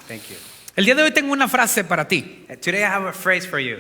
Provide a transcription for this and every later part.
Thank you. El día de hoy tengo una frase para ti. Today I have a phrase for you.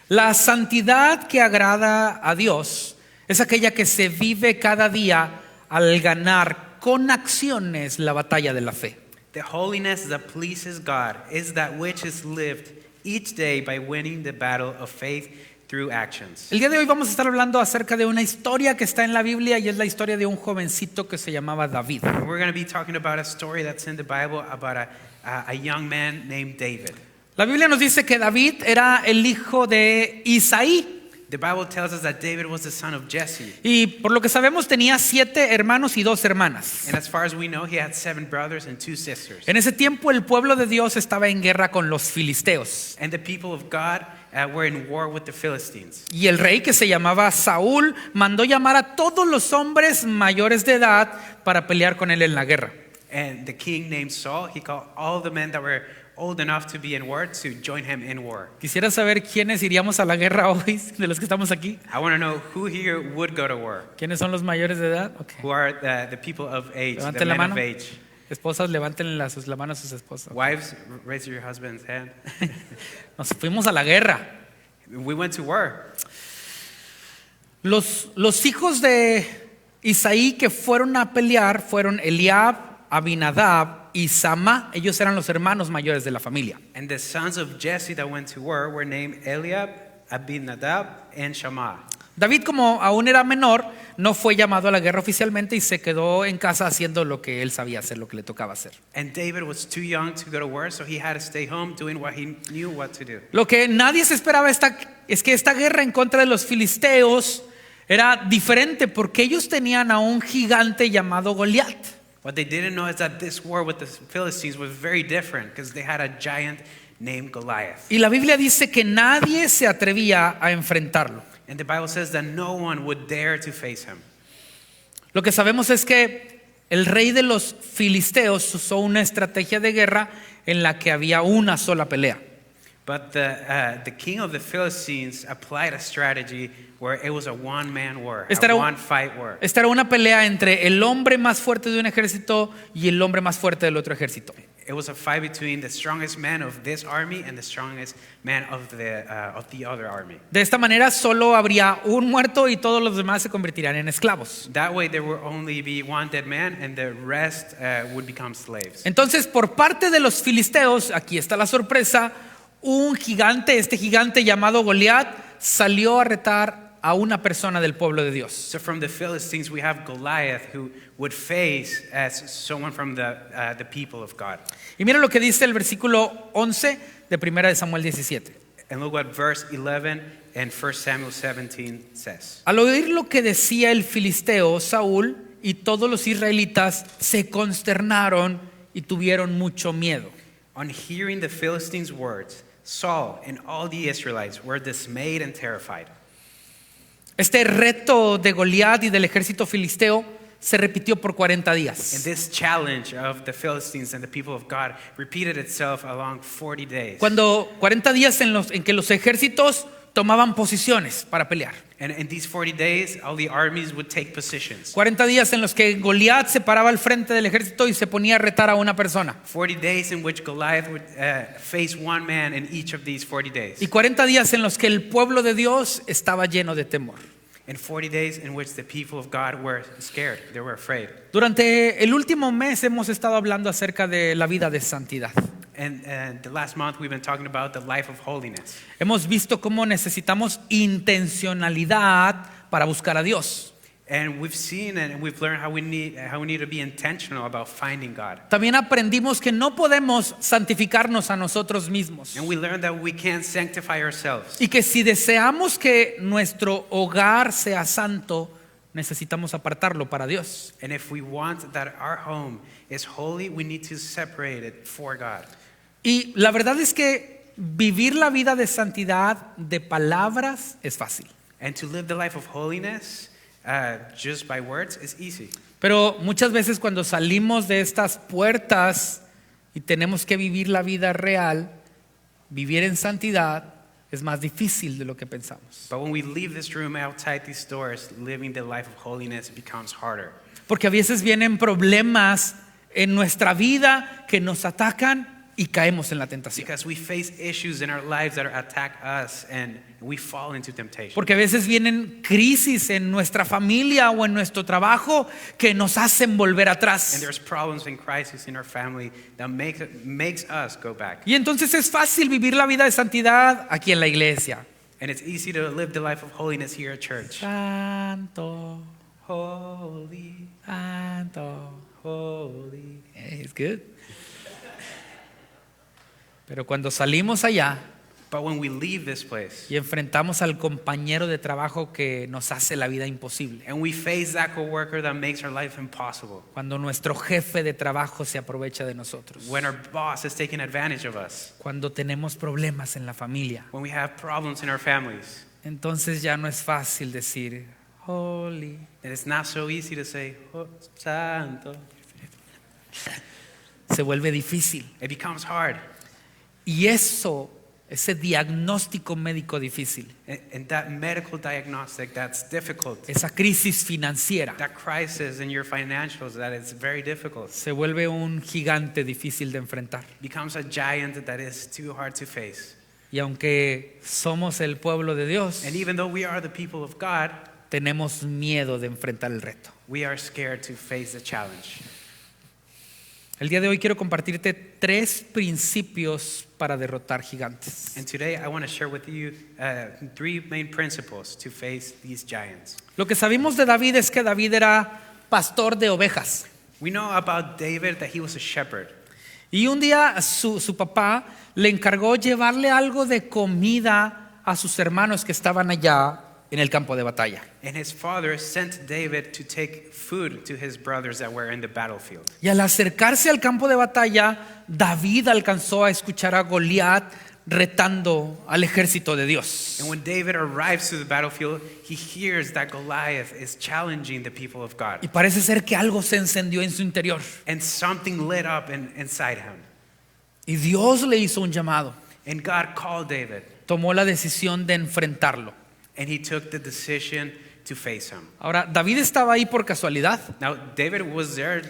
La santidad que agrada a Dios es aquella que se vive cada día al ganar con acciones la batalla de la fe. The holiness that pleases God is that which is lived each day by winning the battle of faith through actions. El día de hoy vamos a estar hablando acerca de una historia que está en la Biblia y es la historia de un jovencito que se llamaba David. We're going to be talking about a story that's in the Bible about a young man named David. La Biblia nos dice que David era el hijo de Isaí. The Bible tells us that David was the son of Jesse. Y por lo que sabemos tenía 7 hermanos y 2 hermanas. And as far as we know, he had 7 brothers and 2 sisters. En ese tiempo el pueblo de Dios estaba en guerra con los filisteos. And the people of God were in war with the Philistines. Y el rey, que se llamaba Saúl, mandó llamar a todos los hombres mayores de edad para pelear con él en la guerra. And the king named Saul, he called all the men that were old enough to be in war to join him in war. Quisiera saber quiénes iríamos a la guerra hoy, de los que estamos aquí. I want to know who here would go to war. ¿Quiénes son los mayores de edad? Okay. Who are the people of age, Levanten the la men mano. of age. Esposas, levanten la mano a sus esposas. Wives, raise your husband's hand. Nos fuimos a la guerra. We went to war. Los hijos de Isaí que fueron a pelear fueron Eliab, Abinadab y Sama. Ellos eran los hermanos mayores de la familia. And the sons of Jesse that went to war were named Eliab, Abinadab, and Shammah. David, como aún era menor, no fue llamado a la guerra oficialmente y se quedó en casa haciendo lo que él sabía hacer, lo que le tocaba hacer. And David was too young to go to war, so he had to stay home doing what he knew what to do. Lo que nadie se esperaba es que esta guerra en contra de los filisteos era diferente porque ellos tenían a un gigante llamado Goliat. What they didn't know is that this war with the Philistines was very different because they had a giant named Goliath. Y la Biblia dice que nadie se atrevía a enfrentarlo. And the Bible says that no one would dare to face him. Lo que sabemos es que el rey de los filisteos usó una estrategia de guerra en la que había una sola pelea. But the king of the Philistines applied a strategy where it was a one-man war, Esta a era, one-fight war. esta era una pelea entre el hombre más fuerte de un ejército y el hombre más fuerte del otro ejército. It was a fight between the strongest man of this army and the strongest man of the other army. De esta manera solo habría un muerto y todos los demás se convertirían en esclavos. That way there would only be one dead man and the rest would become slaves. Entonces, por parte de los filisteos, aquí está la sorpresa, un gigante, este gigante llamado Goliat, salió a retar a una persona del pueblo de Dios. So from the Philistines we have Goliath who would face as someone from the people of God. Y mira lo que dice el versículo 11 de 1 de Samuel 17. And look what verse 11 and 1 Samuel 17 says. Al oír lo que decía el filisteo, Saúl y todos los israelitas se consternaron y tuvieron mucho miedo. On hearing the Philistines' words, Saul and all the Israelites were dismayed and terrified. Este reto de Goliat y del ejército filisteo se repitió por 40 And días. this challenge of the Philistines and the people of God repeated itself along 40 days. Cuando 40 días en que los ejércitos tomaban posiciones para pelear. And in these 40 days, all the armies would take positions. 40 días en los que Goliat se paraba al frente del ejército y se ponía a retar a una persona. 40 days in which Goliath would face one man in each of these 40 days. Y 40 días en los que el pueblo de Dios estaba lleno de temor. And 40 days in which the people of God were scared. They were afraid. Durante el último mes hemos estado hablando acerca de la vida de santidad. And the last month we've been talking about the life of holiness. Hemos visto cómo necesitamos intencionalidad para buscar a Dios. And we've seen and we've learned how we need to be intentional about finding God. También aprendimos que no podemos santificarnos a nosotros mismos. And we learned that we can't sanctify ourselves. Y que si deseamos que nuestro hogar sea santo, necesitamos apartarlo para Dios. And if we want that our home is holy, we need to separate it for God. Y la verdad es que vivir la vida de santidad de palabras es fácil. And to live the life of holiness just by words is easy. Pero muchas veces cuando salimos de estas puertas y tenemos que vivir la vida real, vivir en santidad es más difícil de lo que pensamos. But when we leave this room outside these doors, living the life of holiness becomes harder. Porque a veces vienen problemas en nuestra vida que nos atacan y caemos en la tentación. Because we face issues in our lives that attack us and we fall into temptation. Porque a veces vienen crisis en nuestra familia o en nuestro trabajo que nos hacen volver And atrás. there's problems and crises in our family that makes us go back. Y entonces es fácil vivir la vida de santidad aquí en la iglesia. And it's easy to live the life of holiness here at church. Santo, Holy, santo. holy. It's good. Pero cuando salimos allá But when we leave this place y enfrentamos al compañero de trabajo que nos hace la vida imposible, and we face that coworker that makes our life impossible, cuando nuestro jefe de trabajo se aprovecha de nosotros, when our boss is taking advantage of us, cuando tenemos problemas en la familia, when we have problems in our families, entonces ya no es fácil decir holy. and it's not so easy to say, oh, Santo. Se vuelve difícil. It becomes hard. Y ese diagnóstico médico difícil, And that medical diagnostic that's difficult, esa crisis financiera, that crisis in your financials that is very difficult, se vuelve un gigante difícil de enfrentar. becomes a giant that is too hard to face. Y aunque somos el pueblo de Dios, And even though we are the people of God, tenemos miedo de enfrentar el reto. we are scared to face the challenge. El día de hoy quiero compartirte 3 principios para derrotar gigantes. And today I want to share with you 3 main principles to face these giants. Lo que sabemos de David es que David era pastor de ovejas. We know about David that he was a shepherd. Y un día su papá le encargó llevarle algo de comida a sus hermanos que estaban allá en el campo de batalla. And his father sent David to take food to his brothers that were in the battlefield. Y al acercarse al campo de batalla, David alcanzó a escuchar a Goliat retando al ejército de Dios. And when David arrives to the battlefield, he hears that Goliath is challenging the people of God. Y parece ser que algo se encendió en su interior. And something lit up inside him. Y Dios le hizo un llamado. And God called David. Tomó la decisión de enfrentarlo. And he took the decision to face him. Ahora, David estaba ahí por casualidad. Now, David was there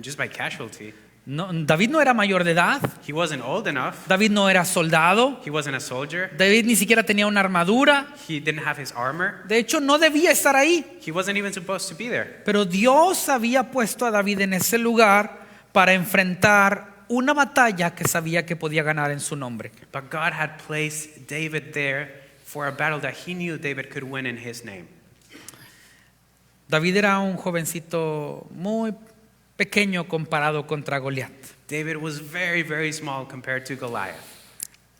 just by casualty. No, David no era mayor de edad. He wasn't old enough. David no era soldado. He wasn't a soldier. David ni siquiera tenía una armadura. He didn't have his armor. De hecho, no debía estar ahí. He wasn't even supposed to be there. Pero Dios había puesto a David en ese lugar para enfrentar una batalla que sabía que podía ganar en su nombre. But God had placed David there for a battle that he knew David could win in his name. David era un jovencito muy pequeño comparado contra Goliat. David was very, very small compared to Goliath.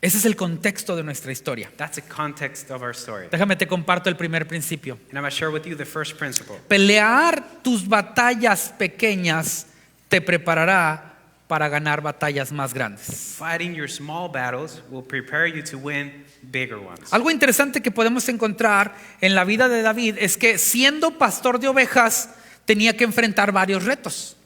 Ese es el contexto de nuestra historia. That's the context of our story. Déjame te comparto el primer principio. And I'm going to share with you the first principle. Pelear tus batallas pequeñas te preparará para ganar batallas más grandes. Fighting your small battles will prepare you to win bigger ones. Algo interesante que podemos encontrar en la vida de David es que siendo pastor de ovejas tenía que enfrentar varios retos.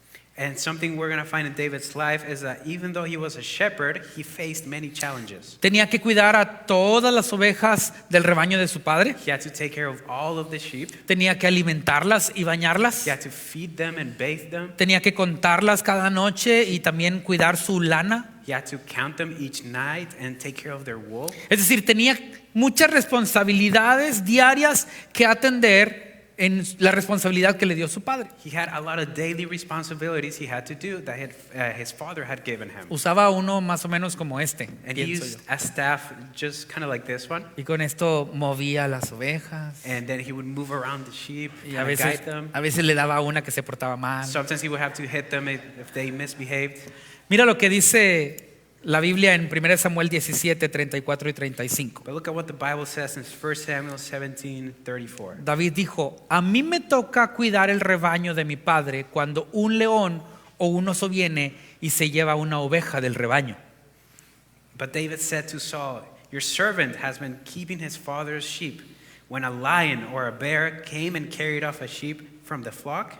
And something we're going to find in David's life is that even though he was a shepherd, he faced many challenges. Tenía que cuidar a todas las ovejas del rebaño de su padre. He had to take care of all of the sheep. Tenía que alimentarlas y bañarlas. He had to feed them and bathe them. Tenía que contarlas cada noche y también cuidar su lana. He had to count them each night and take care of their wool. Es decir, tenía muchas responsabilidades diarias que atender en la responsabilidad que le dio su padre. He had a lot of daily responsibilities he had to do that his father had given him. Usaba uno más o menos como este, And he pienso used yo. a staff just kind of like this one. Y con esto movía las ovejas. And then he would move around the sheep, Y kind of guide them. a veces le daba una que se portaba mal. Sometimes he would have to hit them if they misbehaved. Mira lo que dice la Biblia en 1 Samuel 17, 34 y 35. But look at what the Bible says in 1 Samuel 17:34. David dijo, a mí me toca cuidar el rebaño de mi padre cuando un león o un oso viene y se lleva una oveja del rebaño. But David said to Saul, your servant has been keeping his father's sheep. When a lion or a bear came and carried off a sheep from the flock,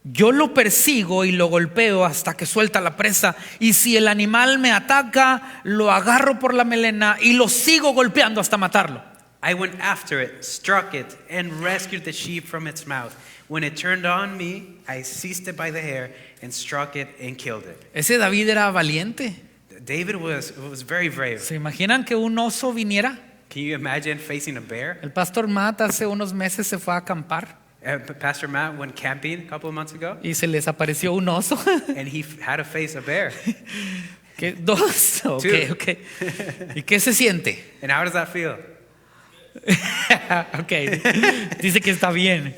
Yo lo persigo y lo golpeo hasta que suelta la presa. Y si el animal me ataca, lo agarro por la melena y lo sigo golpeando hasta matarlo. I went after it, struck it, and rescued the sheep from its mouth. When it turned on me, I seized it by the hair and struck it and killed it. Ese David era valiente. David was very brave. ¿Se imaginan que un oso viniera? Can you imagine facing a bear? El pastor Matt hace unos meses se fue a acampar Pastor Matt went camping a couple of months ago, y se les apareció un oso. and he had to face a bear. ¿Qué? Dos. Ok, Two. ok. ¿Y qué se siente? And how does that feel? Ok. Dice que está bien.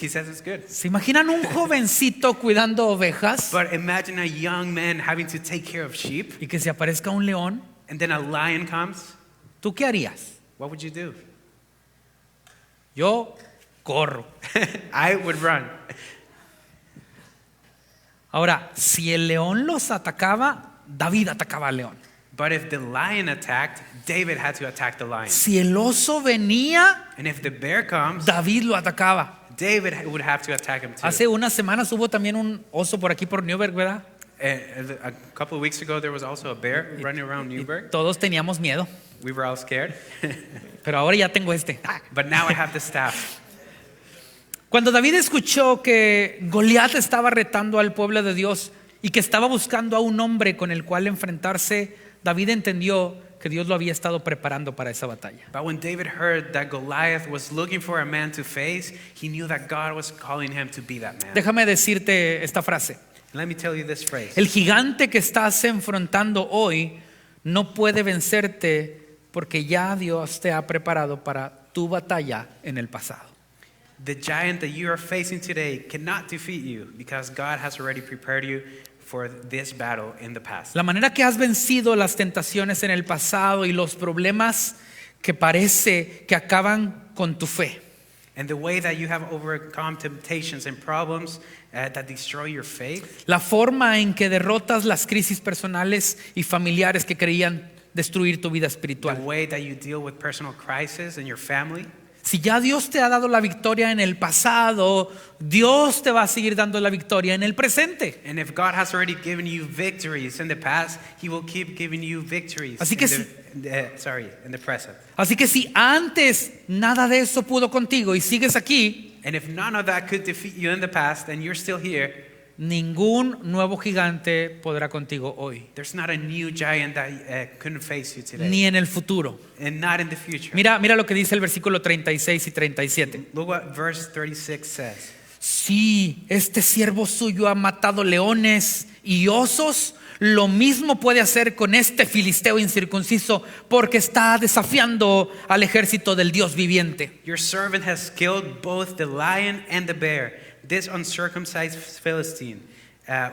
He says it's good. ¿Se imaginan un jovencito cuidando ovejas But imagine a young man having to take care of sheep, y que se aparezca un león? and then a lion comes. ¿Tú qué harías? What would you do? Yo corro. I would run. Ahora, si el león los atacaba, David atacaba al león. But if the lion attacked, David had to attack the lion. Si el oso venía, And if the bear comes, David lo atacaba. David would have to attack him too. Hace unas semanas hubo también un oso por aquí por Newberg, ¿verdad? A couple of weeks ago, there was also a bear running around Newberg. Todos teníamos miedo, We were all scared. pero ahora ya tengo este. But now I have the staff. Cuando David escuchó que Goliat estaba retando al pueblo de Dios y que estaba buscando a un hombre con el cual enfrentarse, David entendió que Dios lo había estado preparando para esa batalla. But when David heard that Goliath was looking for a man to face, he knew that God was calling him to be that man. Déjame decirte esta frase. Let me tell you this phrase. El gigante que estás enfrentando hoy no puede vencerte porque ya Dios te ha preparado para tu batalla en el pasado. The giant that you are facing today cannot defeat you because God has already prepared you for this battle in the past. La manera que has vencido las tentaciones en el pasado y los problemas que parece que acaban con tu fe. And the way that you have overcome temptations and problems that destroy your faith, La forma en que derrotas las crisis personales y familiares que querían destruir tu vida the espiritual. way that you deal with personal crisis in your family. Si ya Dios te ha dado la victoria en el pasado, Dios te va a seguir dando la victoria en el presente. And if God has already given you victories in the past, He will keep giving you victories Así que in the present. Así que si antes nada de eso pudo contigo y sigues aquí, And if none of that could defeat you in the past and you're still here, ningún nuevo gigante podrá contigo hoy, there's not a new giant that couldn't face you today. ni en el futuro. And not in the future. Mira lo que dice el versículo 36 y 37. Look what verse 36 says. Si este siervo suyo ha matado leones y osos, lo mismo puede hacer con este filisteo incircunciso, porque está desafiando al ejército del Dios viviente. Your servant has killed both the lion and the bear. This uncircumcised Philistine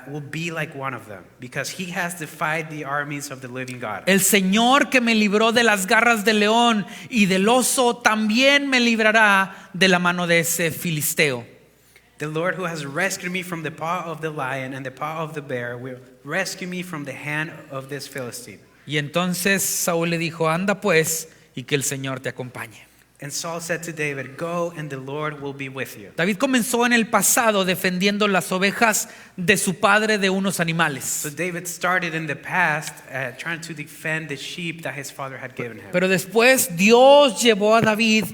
will be like one of them, because he has defied the armies of the living God. El Señor que me libró de las garras del león y del oso, también me librará de la mano de ese filisteo. The Lord who has rescued me from the paw of the lion and the paw of the bear will rescue me from the hand of this Philistine. Y entonces Saúl le dijo: anda pues, y que el Señor te acompañe. And Saul said to David, go and the Lord will be with you. David comenzó en el pasado defendiendo las ovejas de su padre de unos So animales. David started in the past trying to defend the sheep that his father had given him. Pero después Dios llevó a David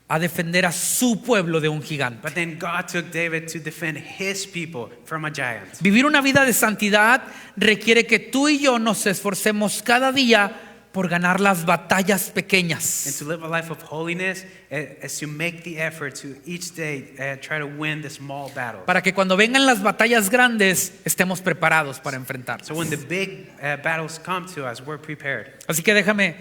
a defender a su pueblo de un gigante. But then God took David to defend his people from a giant. Vivir una vida de santidad requiere que tú y yo nos esforcemos cada día por ganar las batallas And pequeñas. to live a life of holiness is to make the effort to each day try to win the small battles. Para que cuando vengan las batallas grandes estemos preparados para enfrentarlas. So when the big battles come to us, we're prepared. Así que déjame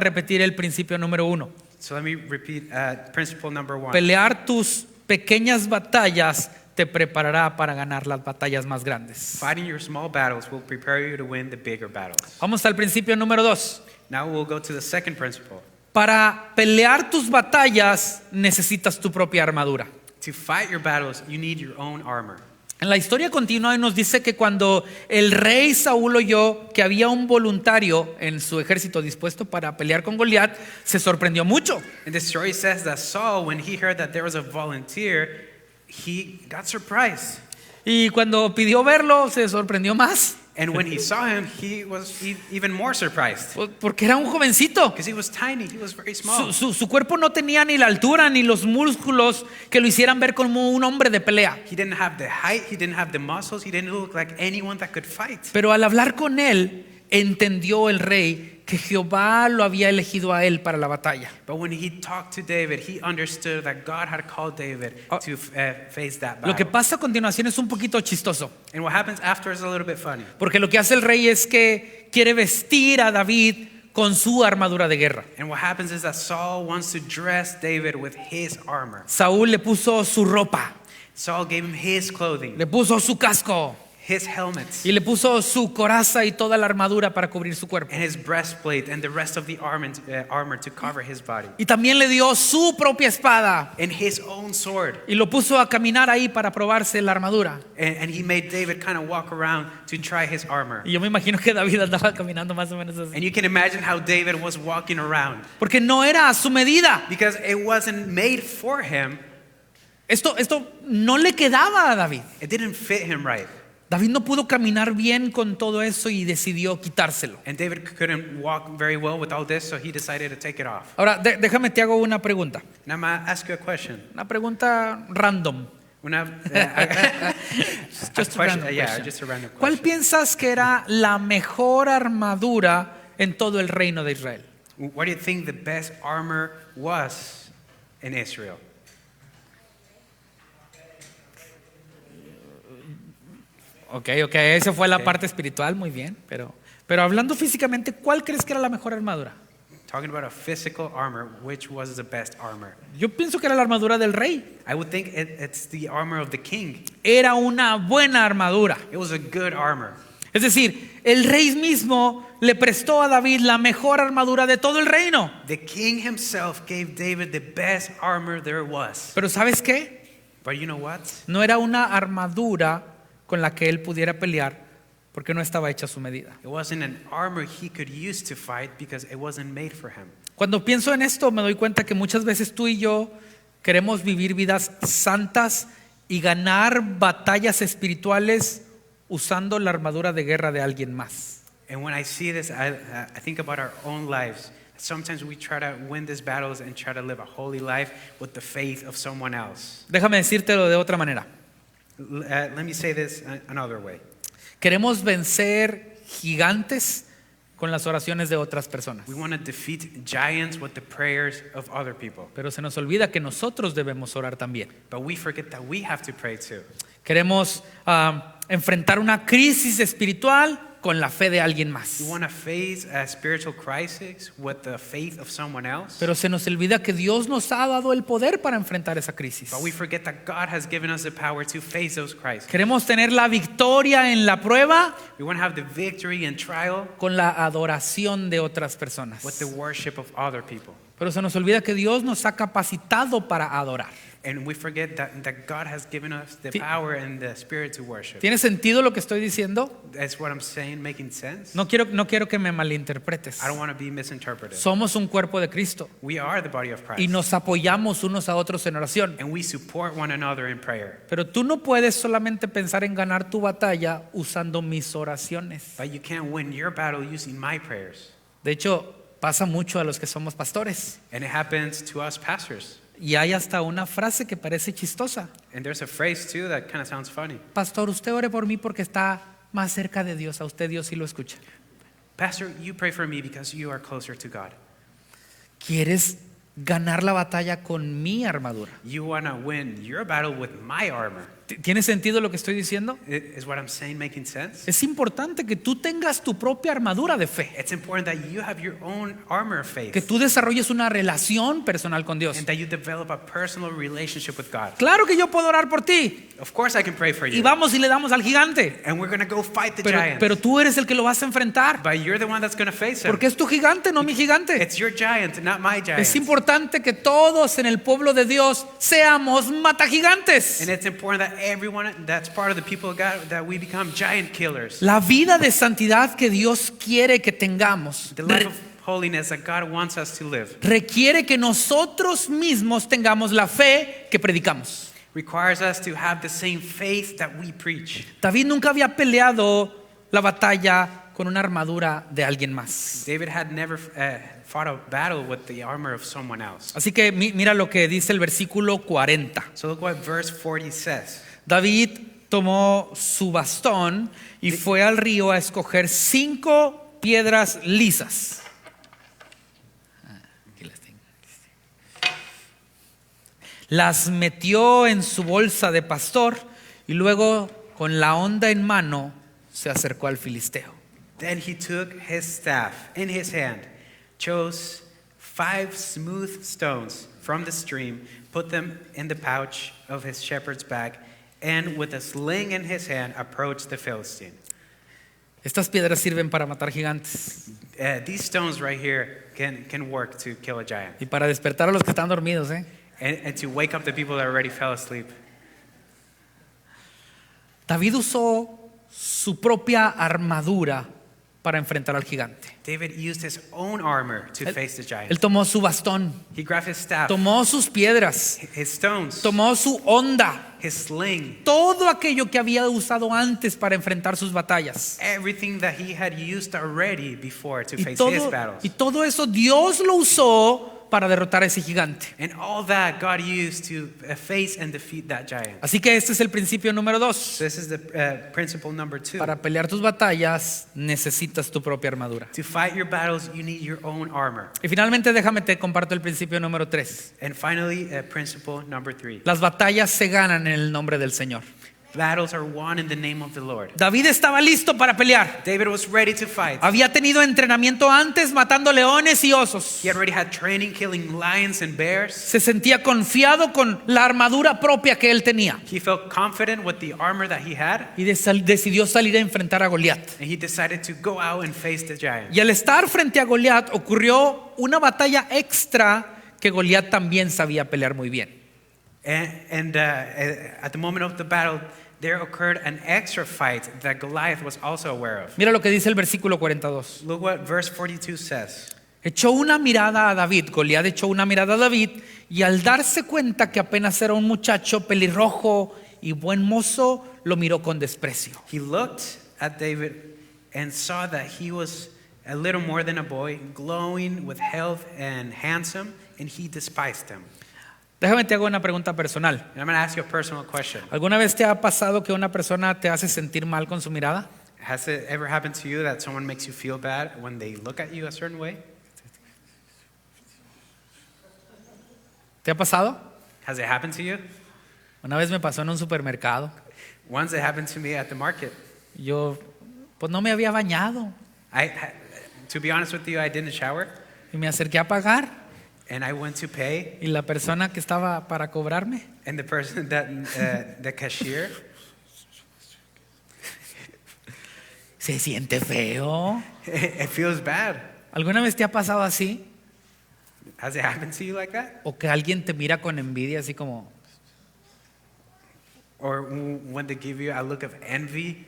repetir el principio número 1. So let me repeat principle number 1. Pelear tus pequeñas batallas te preparará para ganar las batallas más grandes. Fighting your small battles will prepare you to win the bigger battles. Vamos al principio número 2. Now we'll go to the second principle. Para pelear tus batallas necesitas tu propia armadura. To fight your battles, you need your own armor. En la historia continua y nos dice que cuando el rey Saúl oyó que había un voluntario en su ejército dispuesto para pelear con Goliat, se sorprendió mucho. And the story says that Saul, when he heard that there was a volunteer, he got surprised. Y cuando pidió verlo, se sorprendió más. And when he saw him, he was even more surprised porque era un jovencito. because he was tiny. He was very small. Su cuerpo no tenía ni la altura ni los músculos que lo hicieran ver como un hombre de pelea. He didn't have the height. He didn't have the muscles. He didn't look like anyone that could fight. Pero al hablar con él, entendió el rey que Jehová lo había elegido a él para la batalla. But when he talked to David, he understood that God had called David to face that battle. Lo que pasa a continuación es un poquito chistoso, And what happens after is a little bit funny. porque lo que hace el rey es que quiere vestir a David con su armadura de guerra. And what happens is that Saul wants to dress David with his armor. Saúl le puso su ropa, Saul gave him his clothing, le puso su casco his helmets, y le puso su coraza y toda la armadura para cubrir su cuerpo. and his breastplate, and the rest of the armor to cover his body, Y también le dio su propia espada and his own sword. y lo puso a caminar ahí para probarse la armadura. And he made David kind of walk around to try his armor. Y yo me imagino que David andaba caminando más o menos así, And you can imagine how David was walking around porque no era a su medida. because it wasn't made for him. Esto no le quedaba a David. It didn't fit him right. David no pudo caminar bien con todo eso y decidió quitárselo. And David couldn't walk very well with all this, so he decided to take it off. Ahora, déjame te hago una pregunta. Now I'm going to ask you a question. Una pregunta random. Just a random yeah, question. just a random ¿Cuál question. piensas que era la mejor armadura en todo el reino de Israel? What do you think the best armor was in Israel? Ok, esa fue la parte espiritual, muy bien. Pero hablando físicamente, ¿cuál crees que era la mejor armadura? Talking about a physical armor, which was the best armor? Yo pienso que era la armadura del rey. I would think it's the armor of the king. Era una buena armadura. It was a good armor. Es decir, el rey mismo le prestó a David la mejor armadura de todo el reino. The king himself gave David the best armor there was. Pero ¿sabes qué? But you know what? No era una armadura con la que él pudiera pelear porque no estaba hecha a su medida. It wasn't an armor he could use to fight because it wasn't made for him. Cuando pienso en esto me doy cuenta que muchas veces tú y yo queremos vivir vidas santas y ganar batallas espirituales usando la armadura de guerra de alguien más. And when I see this, I think about our own lives. Sometimes we try to win these battles and try to live a holy life with the faith of someone else. Déjame decírtelo de otra manera. Let me say this another way. Queremos vencer gigantes con las oraciones de otras personas. We want to defeat giants with the prayers of other people. Pero se nos olvida que nosotros debemos orar también. But we forget that we have to pray too. Queremos enfrentar una crisis espiritual con la fe de alguien más. We want to face a spiritual crisis with the faith of someone else. Pero se nos olvida que Dios nos ha dado el poder para enfrentar esa crisis. But we forget that God has given us the power to face those crises. Queremos tener la victoria en la prueba We want to have the victory in trial con la adoración de otras personas. with the worship of other people. Pero se nos olvida que Dios nos ha capacitado para adorar. And we forget that God has given us the power and the spirit to worship. ¿Tiene sentido lo que estoy diciendo? That's what I'm saying, making sense? No quiero que me malinterpretes. I don't want to be misinterpreted. Somos un cuerpo de Cristo We are the body of y Christ. nos apoyamos unos a otros en oración. And we support one another in prayer. Pero tú no puedes solamente pensar en ganar tu batalla usando mis oraciones. But you can't win your battle using my prayers. De hecho, pasa mucho a los que somos pastores. And it happens to us pastors. Y hay hasta una frase que parece chistosa. And there's a phrase too that kind of sounds funny. Pastor, usted ore por mí porque está más cerca de Dios. A usted Dios sí lo escucha. Pastor, you pray for me because you are closer to God. ¿Quieres ganar la batalla con mi armadura? You want to win your battle with my armor. ¿Tiene sentido lo que estoy diciendo? Is what I'm saying making sense? Es importante que tú tengas tu propia armadura de fe. It's important that you have your own armor of faith. Que tú desarrolles una relación personal con Dios. And that you develop a personal relationship with God. Claro que yo puedo orar por ti. Of course I can pray for you. Y vamos y le damos al gigante. And we're going to go fight the giants. Pero tú eres el que lo vas a enfrentar. But you're the one that's going to face him. Porque es tu gigante, no mi gigante. It's your giant, not my giant. Es importante que todos en el pueblo de Dios seamos matagigantes. And it's important that everyone that's part of the people of God, that we become giant killers. La vida de santidad que Dios quiere que tengamos The life of holiness that God wants us to live requiere que nosotros mismos tengamos la fe que predicamos. requires us to have the same faith that we preach. David nunca había peleado la batalla con una armadura de alguien más. David had never fought a battle with the armor of someone else. Así que mira lo que dice el versículo 40. So look what verse 40 says. David tomó su bastón y fue al río a escoger 5 piedras lisas. Aquí las tengo. Las metió en su bolsa de pastor y luego con la honda en mano se acercó al filisteo. Then he took his staff in his hand, chose 5 smooth stones from the stream, put them in the pouch of his shepherd's bag, and with a sling in his hand approached the Philistine. Estas piedras sirven para matar gigantes These stones right here can work to kill a giant y para despertar a los que están dormidos. and to wake up the people that already fell asleep. David usó su propia armadura para enfrentar al gigante. David used his own armor to face the giant. Él tomó su bastón, He grabbed his staff, tomó sus piedras, his stones, tomó su honda, his sling, todo aquello que había usado antes para enfrentar sus batallas. everything that he had used already before to Y face his todo, battles. y todo eso Dios lo usó para derrotar a ese gigante. And all that God used to face and defeat that giant. Así que este es el principio número 2. So this is the principle number 2. Para pelear tus batallas necesitas tu propia armadura. To fight your battles, you need your own armor. Y finalmente déjame te comparto el principio número 3. And finally, principle number 3. Las batallas se ganan en el nombre del Señor. Battles are won in the name of the Lord. David estaba listo para pelear. David was ready to fight. Había tenido entrenamiento antes matando leones y osos. He already had training killing lions and bears. Se sentía confiado con la armadura propia que él tenía. He felt confident with the armor that he had. Y decidió salir a enfrentar a Goliat. And he decided to go out and face the giant. Y al estar frente a Goliat ocurrió una batalla extra que Goliat también sabía pelear muy bien. And at the moment of the battle, there occurred an extra fight that Goliath was also aware of. Mira lo que dice el versículo 42. Look what verse 42 says. Echó una mirada a David, Goliat echó una mirada a David y al darse cuenta que apenas era un muchacho pelirrojo y buen mozo, lo miró con desprecio. He looked at David and saw that he was a little more than a boy, glowing with health and handsome, and he despised him. Déjame te hago una pregunta personal. And I'm going to ask you a personal question. ¿Alguna vez te ha pasado que una persona te hace sentir mal con su mirada? Has it ever happened to you that someone makes you feel bad when they look at you a certain way? ¿Te ha pasado? Has it happened to you? Una vez me pasó en un supermercado. Once it happened to me at the market. Yo pues no me había bañado To be honest with you, I didn't shower, y me acerqué a pagar and I went to pay, y la persona que estaba para cobrarme and the person that the cashier, se siente feo. it feels bad. ¿Alguna vez te ha pasado así? Has it happened to you like that? O que alguien te mira con envidia así como, Or when they give you a look of envy?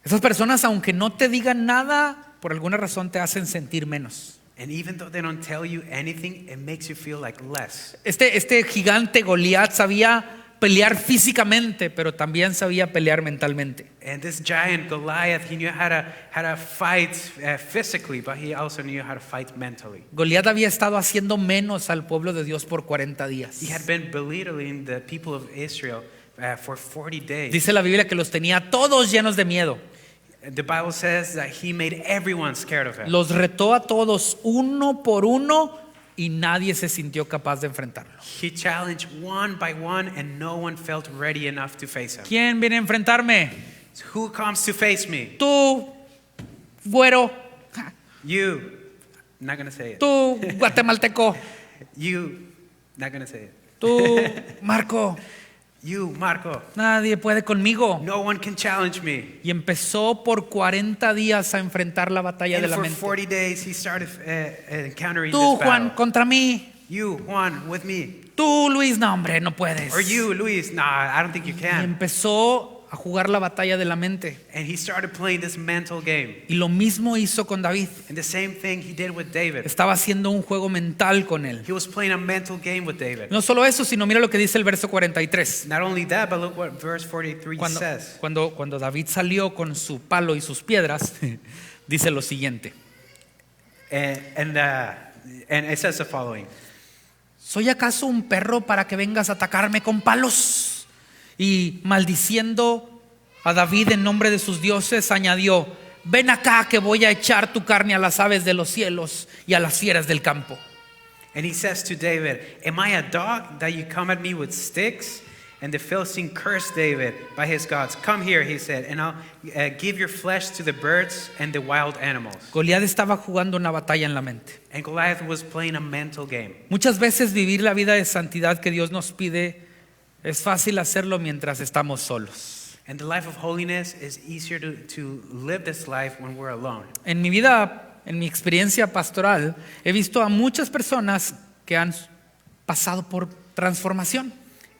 esas personas aunque no te digan nada, por alguna razón te hacen sentir menos. And even though they don't tell you anything, it makes you feel like less. Este gigante Goliat sabía pelear físicamente, pero también sabía pelear mentalmente. And this giant Goliath, he knew how to fight physically, but he also knew how to fight mentally. Goliat había estado haciendo menos al pueblo de Dios por 40 días. He had been belittling the people of Israel for 40 days. Dice la Biblia que los tenía todos llenos de miedo. The Bible says that he made everyone scared of him. Los retó a todos uno por uno y nadie se sintió capaz de enfrentarlo. He challenged one by one, and no one felt ready enough to face him. ¿Quién viene a enfrentarme? Who comes to face me? Tú, güero. You. Not gonna say it. Tú, guatemalteco. You. Not gonna say it. Tú, Marco. You, Marco. Nadie puede conmigo. No one can challenge me. Y empezó por 40 días a enfrentar la batalla de And la for mente. 40 days, he started encountering Tú, this Juan, battle. contra mí. You, Juan, with me. Tú, Luis, no hombre, no puedes. Or you, Luis. Nah, I don't think you Y can. empezó a jugar la batalla de la mente. And he started playing this mental game. Y lo mismo hizo con David. And the same thing he did with David. Estaba haciendo un juego mental con él. He was playing a mental game with David. No solo eso, sino mira lo que dice el verso 43. Not only that, but look what verse 43 says. Cuando David salió con su palo y sus piedras, dice lo siguiente. And it says the following. ¿Soy acaso un perro para que vengas a atacarme con palos? Y maldiciendo a David en nombre de sus dioses, añadió: ven acá que voy a echar tu carne a las aves de los cielos y a las fieras del campo. And he says to David, am I a dog that you come at me with sticks? And the Philistine cursed David by his gods. Come here, he said, and I'll give your flesh to the birds and the wild animals. Goliat estaba jugando una batalla en la mente. And Goliath was playing a mental game. Muchas veces vivir la vida de santidad que Dios nos pide es fácil hacerlo mientras estamos solos. And the life of holiness is easier to live this life when we're alone. En mi vida, en mi experiencia pastoral, he visto a muchas personas que han pasado por transformación.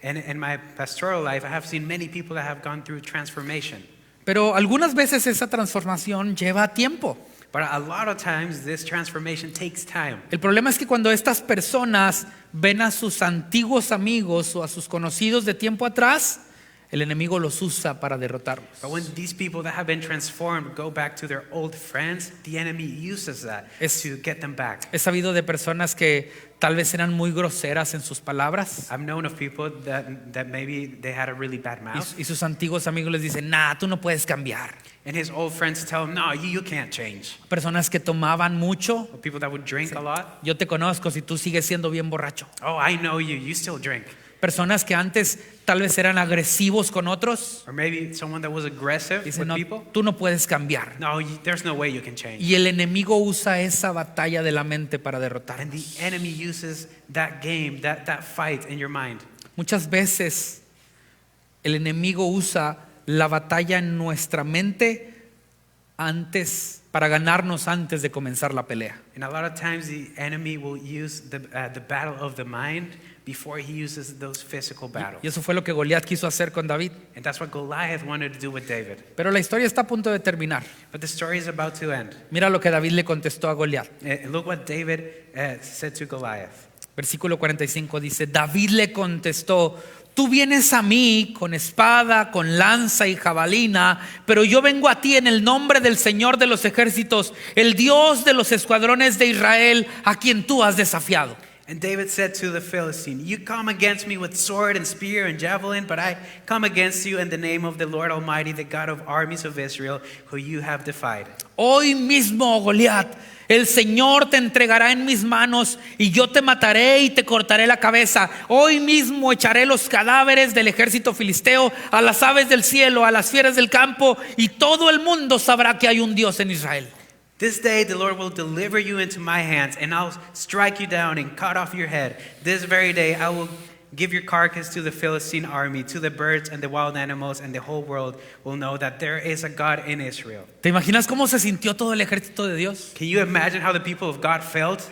And in my pastoral life, I have seen many people that have gone through transformation. Pero algunas veces esa transformación lleva tiempo. But a lot of times, this transformation takes time. El problema es que cuando estas personas ven a sus antiguos amigos o a sus conocidos de tiempo atrás, el enemigo los usa para derrotarlos. But when these people that have been transformed go back to their old friends, the enemy uses that to get them back. He sabido de personas que tal vez eran muy groseras en sus palabras. I've known of people that maybe they had a really bad mouth. Y sus antiguos amigos les dicen: nah, tú no puedes cambiar. And his old friends tell him, no, you can't change. Personas que tomaban mucho. Or people that would drink a lot. Yo te conozco si tú sigues siendo bien borracho. Oh, I know you still drink. Personas que antes tal vez eran agresivos con otros. Or maybe someone that was aggressive Dicen: with no, people. tú no puedes cambiar. No, there's no way you can change. Y el enemigo usa esa batalla de la mente para And derrotarnos. the enemy uses that game, that fight in your mind. Muchas veces el enemigo usa la batalla en nuestra mente para ganarnos antes de comenzar la pelea. And a lot of times the enemy will use the battle of the mind before he uses those physical battles. Y eso fue lo que Goliat quiso hacer con David. And that's what Goliath wanted to do with David. Pero la historia está a punto de terminar. But the story is about to end. Mira lo que David le contestó a Goliat. Look what David said to Goliath. Versículo 45 dice: David le contestó: tú vienes a mí con espada, con lanza y jabalina, pero yo vengo a ti en el nombre del Señor de los ejércitos, el Dios de los escuadrones de Israel, a quien tú has desafiado. And David said to the Philistine, you come against me with sword and spear and javelin, but I come against you in the name of the Lord Almighty, the God of armies of Israel, who you have defied. Hoy mismo, Goliat, el Señor te entregará en mis manos y yo te mataré y te cortaré la cabeza. Hoy mismo echaré los cadáveres del ejército filisteo a las aves del cielo, a las fieras del campo, y todo el mundo sabrá que hay un Dios en Israel. This day the Lord will deliver you into my hands, and I'll strike you down and cut off your head. This very day I will give your carcass to the Philistine army, to the birds and the wild animals, and the whole world will know that there is a God in Israel. ¿Te imaginas cómo se sintió todo el ejército de Dios? Can you imagine how the people of God felt?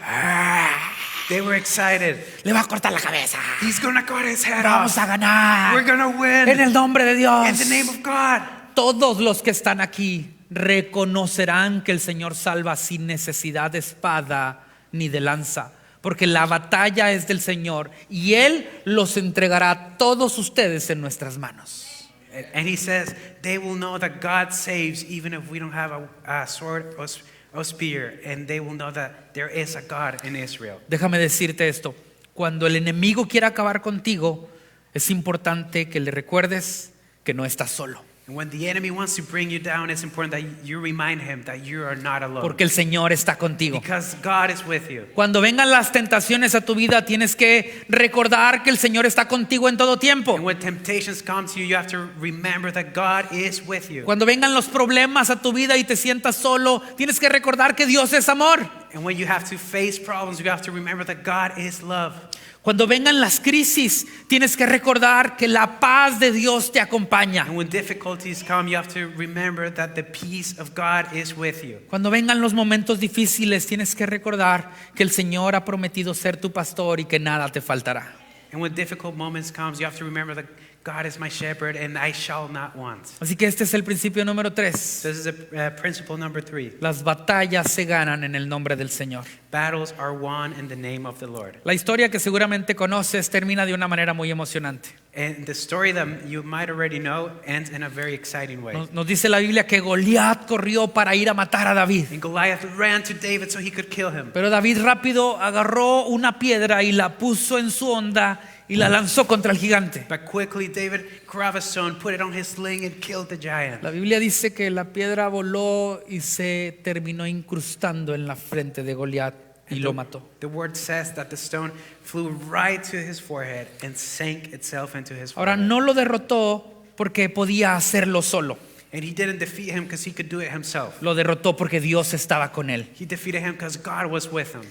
They were excited. Le va a cortar la cabeza. He's gonna cut his head Vamos off. a ganar. We're gonna win. En el nombre de Dios. In the name of God. Todos los que están aquí reconocerán que el Señor salva sin necesidad de espada ni de lanza, porque la batalla es del Señor y Él los entregará a todos ustedes en nuestras manos. And he says they will know that God saves even if we don't have a sword or spear, and they will know that there is a God in Israel. Déjame decirte esto: cuando el enemigo quiera acabar contigo, es importante que le recuerdes que no estás solo. And when the enemy wants to bring you down, it's important that you remind him that you are not alone. Porque el Señor está contigo. Because God is with you. Cuando vengan las tentaciones a tu vida, tienes que recordar que el Señor está contigo en todo tiempo. And when temptations come to you, you have to remember that God is with you. Cuando vengan los problemas a tu vida y te sientas solo, tienes que recordar que Dios es amor. And when you have to face problems, you have to remember that God is love. Cuando vengan las crisis, tienes que recordar que la paz de Dios te acompaña. And when difficulties come, you have to remember that the peace of God is with you. Cuando vengan los momentos difíciles, tienes que recordar que el Señor ha prometido ser tu pastor y que nada te faltará. And when difficult moments come, you have to remember that God is my shepherd and I shall not want. Así que este es el principio número 3. So this is principle number 3. Las batallas se ganan en el nombre del Señor. Battles are won in the name of the Lord. La historia que seguramente conoces termina de una manera muy emocionante. And the story that you might already know ends in a very exciting way. Nos dice la Biblia que Goliat corrió para ir a matar a David. And Goliath ran to David so he could kill him. Pero David rápido agarró una piedra y la puso en su onda y la lanzó contra el gigante. But quickly David grabbed a stone, put it on his sling and killed the giant. La Biblia dice que la piedra voló y se terminó incrustando en la frente de Goliat y lo mató. The word says that the stone flew right to his forehead and sank itself into his Ahora forehead. no lo derrotó porque podía hacerlo solo. And he didn't defeat him because he could do it himself. Lo derrotó porque Dios estaba con él. He defeated him because God was with him.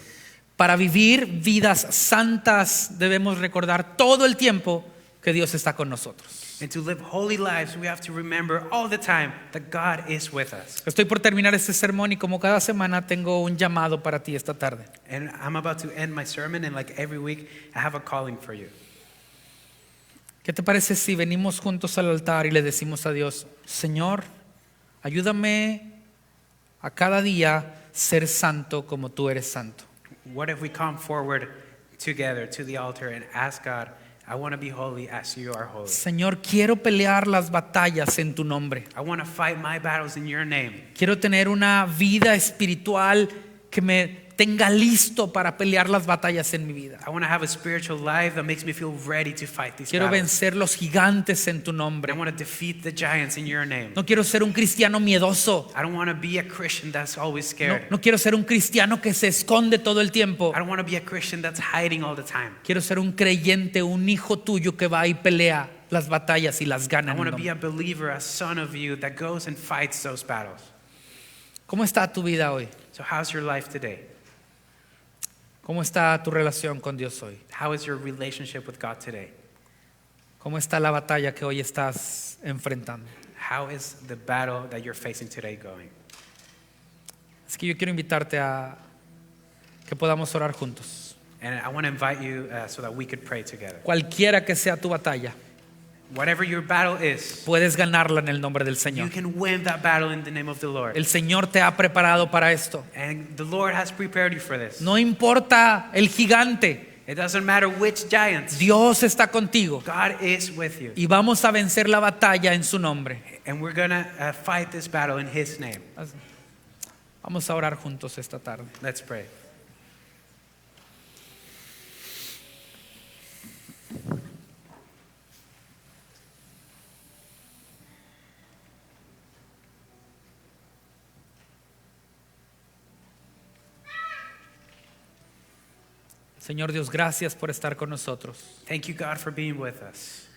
Para vivir vidas santas debemos recordar todo el tiempo que Dios está con nosotros. And to live holy lives, we have to remember all the time that God is with us. Estoy por terminar este sermón y como cada semana tengo un llamado para ti esta tarde. And I'm about to end my sermon, and like every week, I have a calling for you. ¿Qué te parece si venimos juntos al altar y le decimos a Dios, Señor, ayúdame a cada día ser santo como tú eres santo? What if we come forward together to the altar and ask God, I want to be holy as you are holy. Señor, quiero pelear las batallas en tu nombre. I want to fight my battles in your name. Quiero tener una vida espiritual que me tenga listo para pelear las batallas en mi vida. I want to have a spiritual life that makes me feel ready to fight these Quiero battles. vencer los gigantes en tu I nombre. want to defeat the giants in your name. No quiero ser un cristiano miedoso. I don't want to be a Christian that's always No, scared. no quiero ser un cristiano que se esconde todo el tiempo. I don't want to be a Christian that's hiding all the time. Quiero ser un creyente, un hijo tuyo que va y pelea las batallas y las gana. I en want el to be nombre. a believer, a son of you that goes and fights those battles. ¿Cómo está tu vida hoy? So how's your life today? ¿Cómo está tu relación con Dios hoy? How is your relationship with God today? ¿Cómo está la batalla que hoy estás enfrentando? How is the battle that you're facing today going? Es que yo quiero invitarte a que podamos orar juntos. And I want to invite you so that we could pray together. Cualquiera que sea tu batalla, Whatever your battle is, puedes ganarla en el nombre del you Señor. can win that battle in the name of the Lord. El Señor te ha preparado para esto. And the Lord has prepared you for this. No importa el gigante, It doesn't matter which giants. Dios está contigo God is with you. y vamos a vencer la batalla en su nombre. And we're going to fight this battle in His name. Vamos a orar juntos esta tarde. Let's pray. Señor Dios, gracias por estar con nosotros. Thank you, God, for being with us.